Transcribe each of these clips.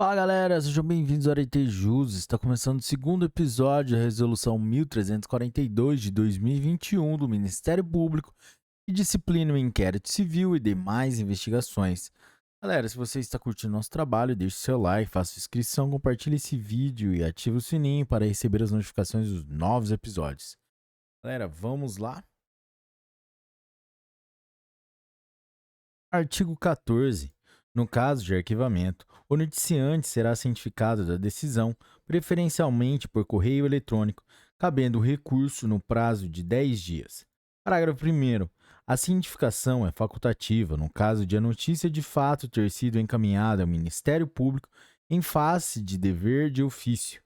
Fala galera, sejam bem-vindos ao Arete Jus. Está começando o segundo episódio da Resolução 1342 de 2021 do Ministério Público, que disciplina o inquérito civil e demais investigações. Galera, se você está curtindo nosso trabalho, deixe seu like, faça sua inscrição, compartilhe esse vídeo e ative o sininho para receber as notificações dos novos episódios. Galera, vamos lá? Artigo 14. No caso de arquivamento, o noticiante será cientificado da decisão, preferencialmente por correio eletrônico, cabendo o recurso no prazo de 10 dias. Parágrafo 1º. A cientificação é facultativa no caso de a notícia de fato ter sido encaminhada ao Ministério Público em face de dever de ofício.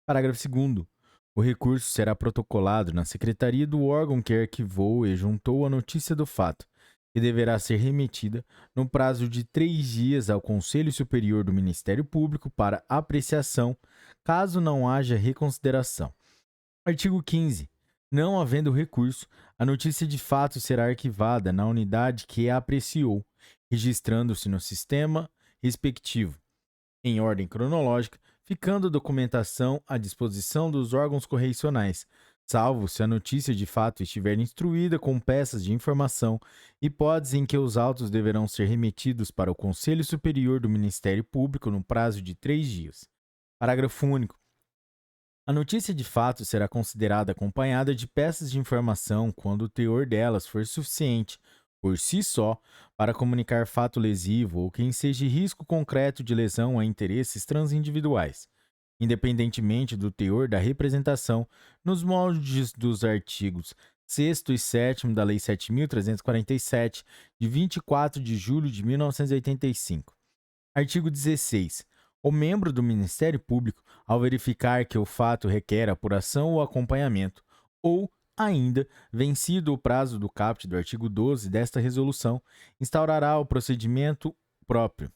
Parágrafo 2º. O recurso será protocolado na secretaria do órgão que arquivou e juntou a notícia do fato, e deverá ser remetida no prazo de 3 dias ao Conselho Superior do Ministério Público para apreciação, caso não haja reconsideração. Artigo 15. Não havendo recurso, a notícia de fato será arquivada na unidade que a apreciou, registrando-se no sistema respectivo, em ordem cronológica, ficando a documentação à disposição dos órgãos correicionais, salvo se a notícia de fato estiver instruída com peças de informação, hipótese em que os autos deverão ser remetidos para o Conselho Superior do Ministério Público no prazo de 3 dias. Parágrafo único. A notícia de fato será considerada acompanhada de peças de informação quando o teor delas for suficiente, por si só, para comunicar fato lesivo ou que enseje risco concreto de lesão a interesses transindividuais, independentemente do teor da representação, nos moldes dos artigos 6º e 7º da Lei 7.347, de 24 de julho de 1985. Artigo 16. O membro do Ministério Público, ao verificar que o fato requer apuração ou acompanhamento, ou, ainda, vencido o prazo do caput do artigo 12 desta resolução, instaurará o procedimento próprio.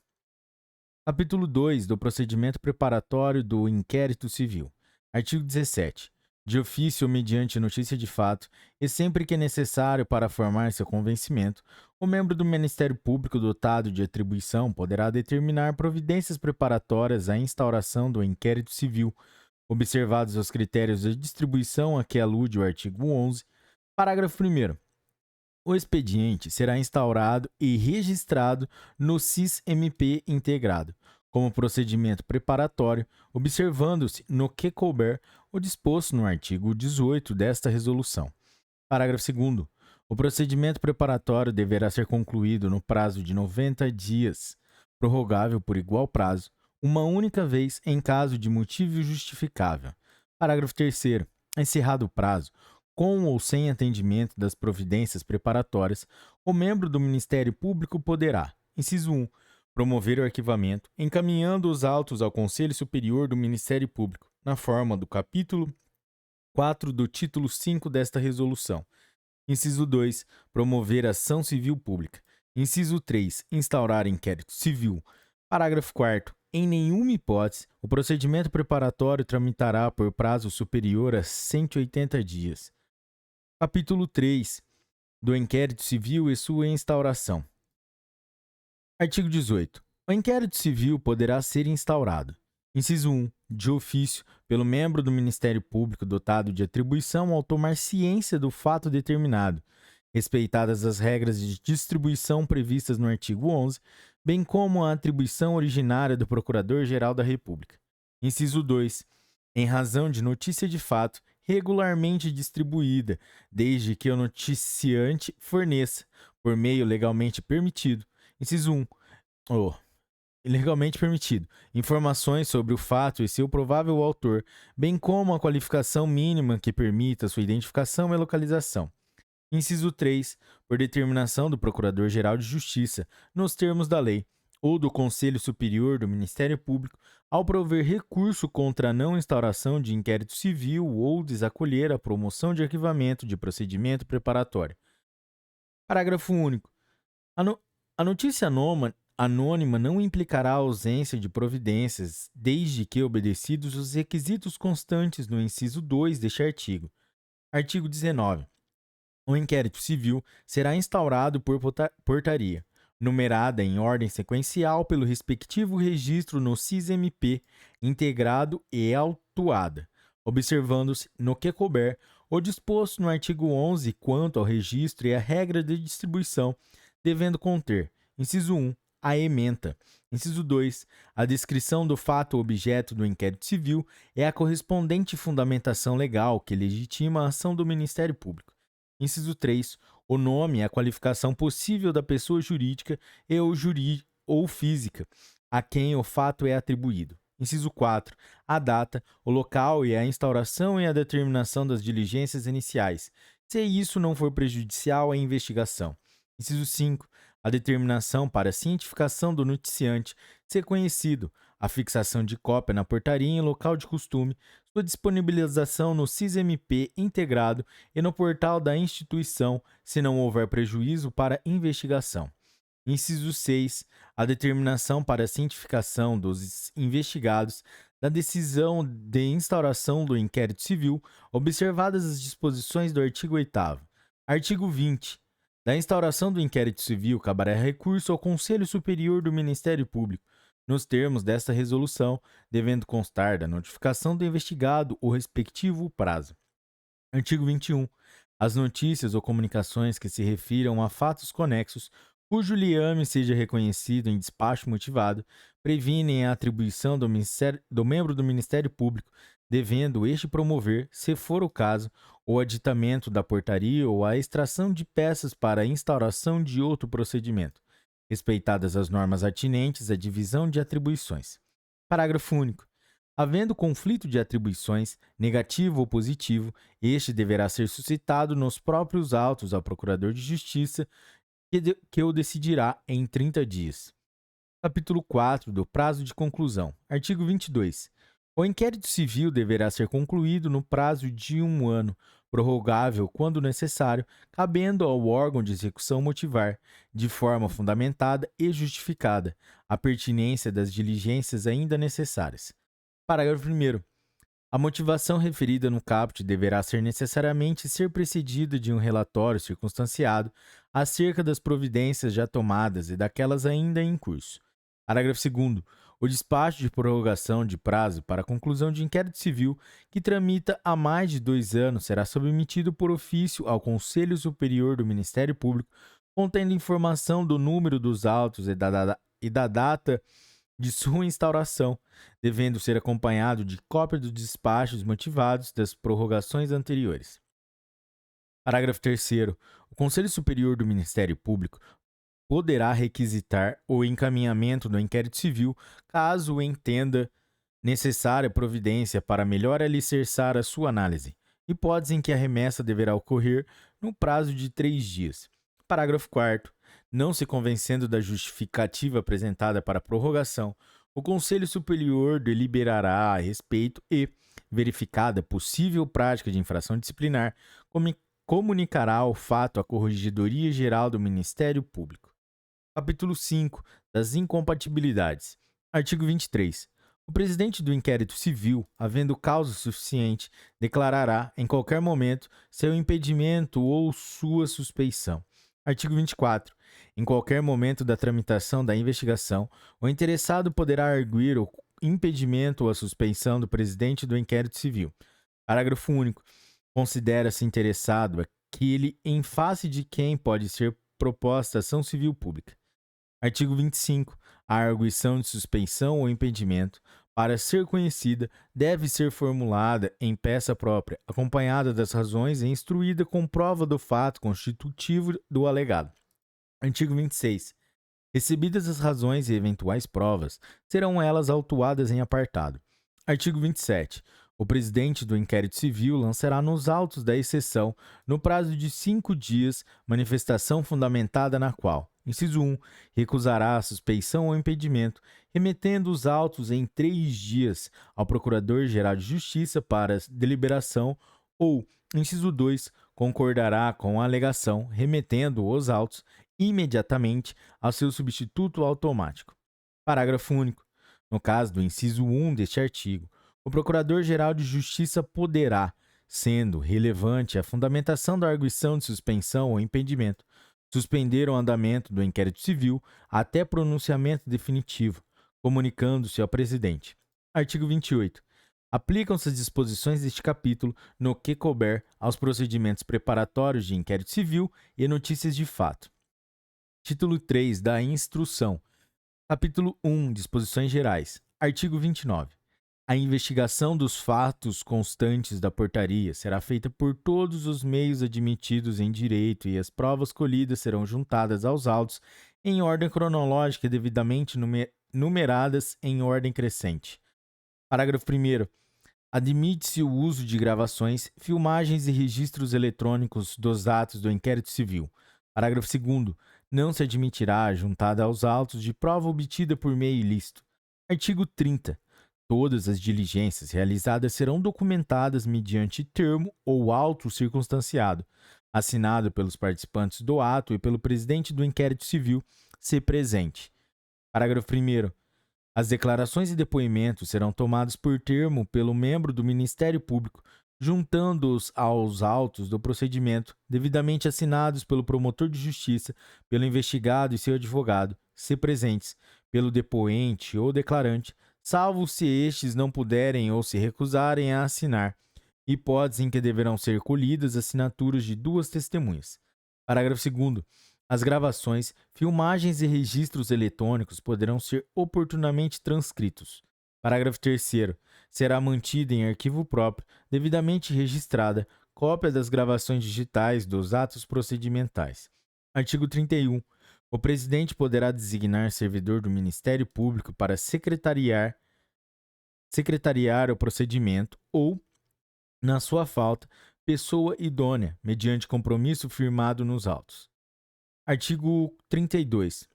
Capítulo 2 do procedimento preparatório do inquérito civil. Artigo 17. De ofício ou mediante notícia de fato, e sempre que é necessário para formar seu convencimento, o membro do Ministério Público dotado de atribuição poderá determinar providências preparatórias à instauração do inquérito civil, observados os critérios de distribuição a que alude o artigo 11, parágrafo 1º. O expediente será instaurado e registrado no SIS-MP integrado, como procedimento preparatório, observando-se, no que couber, o disposto no artigo 18 desta resolução. Parágrafo 2º. O procedimento preparatório deverá ser concluído no prazo de 90 dias, prorrogável por igual prazo, uma única vez em caso de motivo justificável. Parágrafo 3º. Encerrado o prazo, com ou sem atendimento das providências preparatórias, o membro do Ministério Público poderá, inciso 1, promover o arquivamento, encaminhando os autos ao Conselho Superior do Ministério Público, na forma do capítulo 4 do título 5 desta resolução. Inciso 2, promover ação civil pública. Inciso 3, instaurar inquérito civil. Parágrafo 4º. Em nenhuma hipótese, o procedimento preparatório tramitará por prazo superior a 180 dias. Capítulo 3 do inquérito civil e sua instauração. Artigo 18. O inquérito civil poderá ser instaurado. Inciso 1. De ofício, pelo membro do Ministério Público dotado de atribuição ao tomar ciência do fato determinado, respeitadas as regras de distribuição previstas no artigo 11, bem como a atribuição originária do Procurador-Geral da República. Inciso 2. Em razão de notícia de fato regularmente distribuída, desde que o noticiante forneça, por meio legalmente permitido, inciso 1, legalmente permitido, informações sobre o fato e seu provável autor, bem como a qualificação mínima que permita sua identificação e localização. Inciso 3, por determinação do Procurador-Geral de Justiça, nos termos da lei, ou do Conselho Superior do Ministério Público, ao prover recurso contra a não instauração de inquérito civil ou desacolher a promoção de arquivamento de procedimento preparatório. Parágrafo único. A notícia anônima não implicará a ausência de providências, desde que obedecidos os requisitos constantes no inciso 2 deste artigo. Artigo 19. O inquérito civil será instaurado por portaria. numerada em ordem sequencial pelo respectivo registro no SIS-MP, integrado e autuada, observando-se, no que couber, o disposto no artigo 11 quanto ao registro e a regra de distribuição, devendo conter, inciso 1, a ementa, inciso 2, a descrição do fato objeto do inquérito civil e a correspondente fundamentação legal que legitima a ação do Ministério Público. Inciso 3, o nome e a qualificação possível da pessoa jurídica ou física a quem o fato é atribuído. Inciso 4, a data, o local e a instauração e a determinação das diligências iniciais, se isso não for prejudicial à investigação. Inciso 5, a determinação para a cientificação do noticiante ser conhecido, a fixação de cópia na portaria em local de costume, sua disponibilização no SIS-MP integrado e no portal da instituição, se não houver prejuízo para investigação. Inciso 6. A determinação para a cientificação dos investigados da decisão de instauração do inquérito civil, observadas as disposições do artigo 8º. Artigo 20. Da instauração do inquérito civil, caberá recurso ao Conselho Superior do Ministério Público, nos termos desta resolução, devendo constar da notificação do investigado o respectivo prazo. Artigo 21. As notícias ou comunicações que se refiram a fatos conexos, cujo liame seja reconhecido em despacho motivado, previnem a atribuição do membro do Ministério Público, devendo este promover, se for o caso, o aditamento da portaria ou a extração de peças para a instauração de outro procedimento, respeitadas as normas atinentes à divisão de atribuições. Parágrafo único. Havendo conflito de atribuições, negativo ou positivo, este deverá ser suscitado nos próprios autos ao Procurador de Justiça, que o decidirá em 30 dias. Capítulo 4 do prazo de conclusão. Artigo 22. O inquérito civil deverá ser concluído no prazo de 1 ano, prorrogável quando necessário, cabendo ao órgão de execução motivar, de forma fundamentada e justificada, a pertinência das diligências ainda necessárias. Parágrafo 1º. A motivação referida no caput deverá necessariamente ser precedida de um relatório circunstanciado acerca das providências já tomadas e daquelas ainda em curso. Parágrafo 2º. O despacho de prorrogação de prazo para a conclusão de inquérito civil que tramita há mais de 2 anos será submetido por ofício ao Conselho Superior do Ministério Público, contendo informação do número dos autos e da data de sua instauração, devendo ser acompanhado de cópia dos despachos motivados das prorrogações anteriores. Parágrafo 3º. O Conselho Superior do Ministério Público poderá requisitar o encaminhamento do inquérito civil caso entenda necessária providência para melhor alicerçar a sua análise, hipótese em que a remessa deverá ocorrer no prazo de 3 dias. Parágrafo 4º. Não se convencendo da justificativa apresentada para a prorrogação, o Conselho Superior deliberará a respeito e, verificada possível prática de infração disciplinar, comunicará o fato à Corregedoria Geral do Ministério Público. Capítulo 5 das incompatibilidades. Artigo 23. O presidente do inquérito civil, havendo causa suficiente, declarará, em qualquer momento, seu impedimento ou sua suspeição. Artigo 24. Em qualquer momento da tramitação da investigação, o interessado poderá arguir o impedimento ou a suspeição do presidente do inquérito civil. Parágrafo único. Considera-se interessado aquele em face de quem pode ser proposta ação civil pública. Artigo 25. A arguição de suspeição ou impedimento, para ser conhecida, deve ser formulada em peça própria, acompanhada das razões e instruída com prova do fato constitutivo do alegado. Artigo 26. Recebidas as razões e eventuais provas, serão elas autuadas em apartado. Artigo 27. O presidente do inquérito civil lançará nos autos da exceção, no prazo de 5 dias, manifestação fundamentada na qual, inciso 1, recusará a suspeição ou impedimento, remetendo os autos em 3 dias ao Procurador-Geral de Justiça para deliberação ou, inciso 2, concordará com a alegação, remetendo os autos imediatamente ao seu substituto automático. Parágrafo único. No caso do inciso 1 deste artigo, o Procurador-Geral de Justiça poderá, sendo relevante a fundamentação da arguição de suspensão ou impedimento, suspender o andamento do inquérito civil até pronunciamento definitivo, comunicando-se ao presidente. Artigo 28. Aplicam-se as disposições deste capítulo, no que couber, aos procedimentos preparatórios de inquérito civil e notícias de fato. Título 3 da Instrução. Capítulo 1. Disposições gerais. Artigo 29. A investigação dos fatos constantes da portaria será feita por todos os meios admitidos em direito e as provas colhidas serão juntadas aos autos em ordem cronológica e devidamente numeradas em ordem crescente. Parágrafo 1º. Admite-se o uso de gravações, filmagens e registros eletrônicos dos atos do inquérito civil. Parágrafo 2º. Não se admitirá a juntada aos autos de prova obtida por meio ilícito. Artigo 30. Todas as diligências realizadas serão documentadas mediante termo ou auto circunstanciado, assinado pelos participantes do ato e pelo presidente do inquérito civil, se presente. Parágrafo 1º. As declarações e depoimentos serão tomados por termo pelo membro do Ministério Público, juntando-os aos autos do procedimento, devidamente assinados pelo promotor de justiça, pelo investigado e seu advogado, se presentes, pelo depoente ou declarante, salvo se estes não puderem ou se recusarem a assinar, hipótese em que deverão ser colhidas assinaturas de duas testemunhas. Parágrafo 2º. As gravações, filmagens e registros eletrônicos poderão ser oportunamente transcritos. Parágrafo 3º. Será mantida em arquivo próprio, devidamente registrada, cópia das gravações digitais dos atos procedimentais. Artigo 31. O presidente poderá designar servidor do Ministério Público para secretariar o procedimento ou, na sua falta, pessoa idônea, mediante compromisso firmado nos autos. Artigo 32.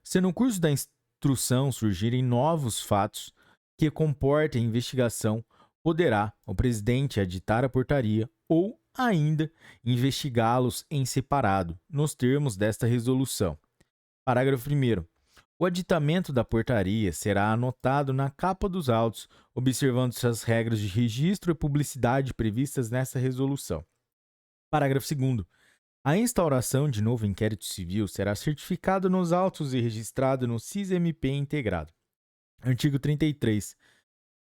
Se no curso da instrução surgirem novos fatos que comportem investigação, poderá o presidente editar a portaria ou, ainda, investigá-los em separado, nos termos desta resolução. Parágrafo 1º. O aditamento da portaria será anotado na capa dos autos, observando-se as regras de registro e publicidade previstas nesta resolução. Parágrafo 2º. A instauração de novo inquérito civil será certificado nos autos e registrado no SIS-MP integrado. Artigo 33.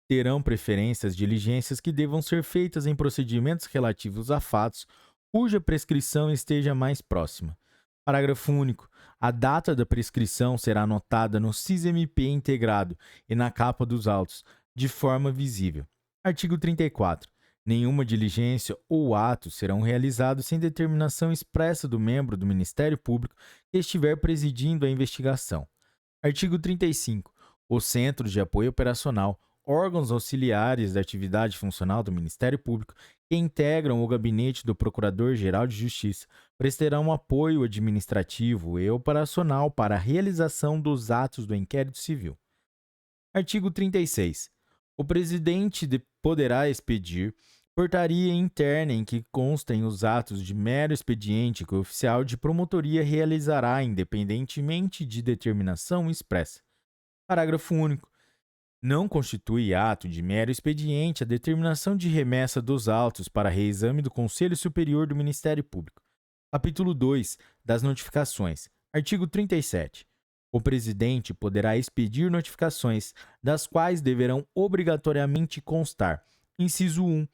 Terão preferência as diligências que devam ser feitas em procedimentos relativos a fatos cuja prescrição esteja mais próxima. Parágrafo único. A data da prescrição será anotada no SIS-MP integrado e na capa dos autos, de forma visível. Artigo 34. Nenhuma diligência ou ato serão realizados sem determinação expressa do membro do Ministério Público que estiver presidindo a investigação. Artigo 35. Os Centros de Apoio Operacional, órgãos auxiliares da atividade funcional do Ministério Público que integram o gabinete do Procurador-Geral de Justiça, prestarão apoio administrativo e operacional para a realização dos atos do inquérito civil. Artigo 36. O presidente poderá expedir portaria interna em que constem os atos de mero expediente que o oficial de promotoria realizará independentemente de determinação expressa. Parágrafo único. Não constitui ato de mero expediente a determinação de remessa dos autos para reexame do Conselho Superior do Ministério Público. Capítulo 2 das notificações. Artigo 37. O presidente poderá expedir notificações, das quais deverão obrigatoriamente constar: inciso 1,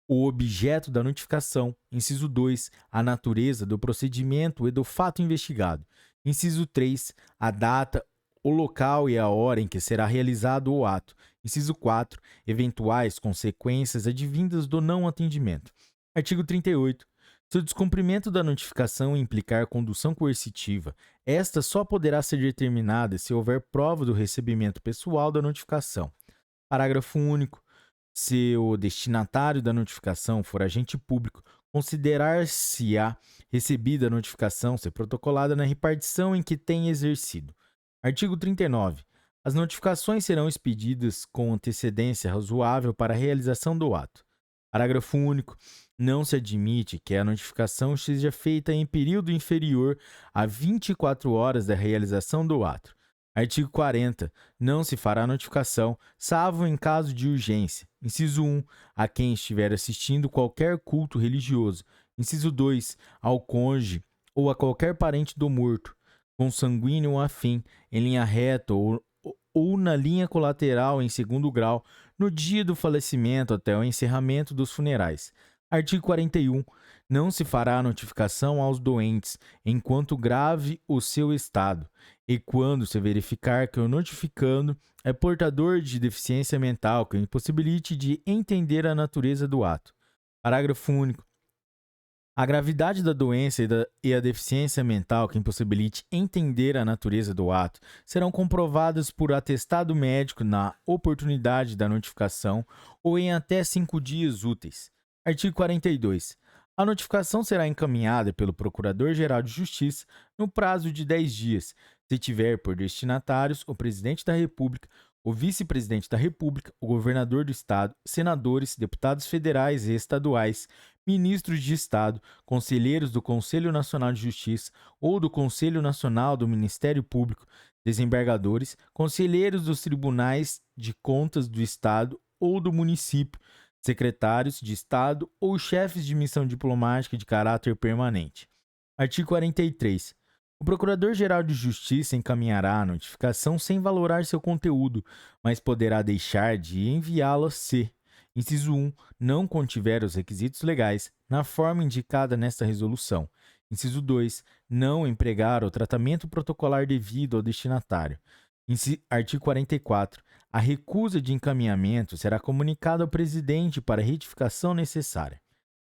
o objeto da notificação; inciso 2, a natureza do procedimento e do fato investigado; inciso 3, a data, o local e a hora em que será realizado o ato; inciso 4, eventuais consequências advindas do não atendimento. Artigo 38. Se o descumprimento da notificação implicar condução coercitiva, esta só poderá ser determinada se houver prova do recebimento pessoal da notificação. Parágrafo único. Se o destinatário da notificação for agente público, considerar-se-á recebida a notificação ser protocolada na repartição em que tem exercido. Artigo 39. As notificações serão expedidas com antecedência razoável para a realização do ato. Parágrafo único. Não se admite que a notificação seja feita em período inferior a 24 horas da realização do ato. Artigo 40. Não se fará notificação, salvo em caso de urgência. Inciso 1. A quem estiver assistindo qualquer culto religioso. Inciso 2. Ao cônjuge ou a qualquer parente do morto, consanguíneo ou afim, em linha reta ou na linha colateral em segundo grau, no dia do falecimento até o encerramento dos funerais. Artigo 41. Não se fará notificação aos doentes enquanto grave o seu estado, e quando se verificar que o notificando é portador de deficiência mental que o impossibilite de entender a natureza do ato. Parágrafo único. A gravidade da doença e a deficiência mental que impossibilite entender a natureza do ato serão comprovadas por atestado médico na oportunidade da notificação ou em até 5 dias úteis. Artigo 42. A notificação será encaminhada pelo Procurador-Geral de Justiça no prazo de 10 dias, se tiver por destinatários o Presidente da República, o Vice-Presidente da República, o Governador do Estado, senadores, deputados federais e estaduais, ministros de Estado, conselheiros do Conselho Nacional de Justiça ou do Conselho Nacional do Ministério Público, desembargadores, conselheiros dos tribunais de contas do Estado ou do município, secretários de Estado ou chefes de missão diplomática de caráter permanente. Artigo 43. O Procurador-Geral de Justiça encaminhará a notificação sem valorar seu conteúdo, mas poderá deixar de enviá-la se: inciso 1. Não contiver os requisitos legais na forma indicada nesta resolução. Inciso 2. Não empregar o tratamento protocolar devido ao destinatário. Artigo 44. A recusa de encaminhamento será comunicada ao presidente para retificação necessária.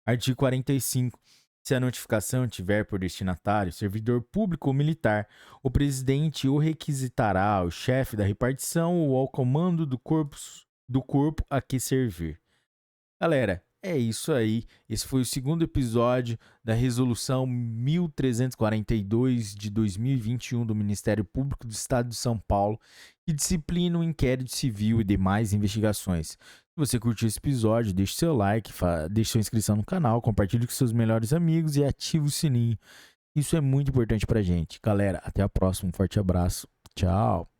Artigo 45. Se a notificação tiver por destinatário servidor público ou militar, o presidente o requisitará ao chefe da repartição ou ao comando do corpo a que servir. Galera, é isso aí. Esse foi o segundo episódio da Resolução 1342 de 2021 do Ministério Público do Estado de São Paulo, que disciplina o inquérito civil e demais investigações. Se você curtiu esse episódio, deixe seu like, deixe sua inscrição no canal, compartilhe com seus melhores amigos e ative o sininho. Isso é muito importante pra gente. Galera, até a próxima. Um forte abraço. Tchau.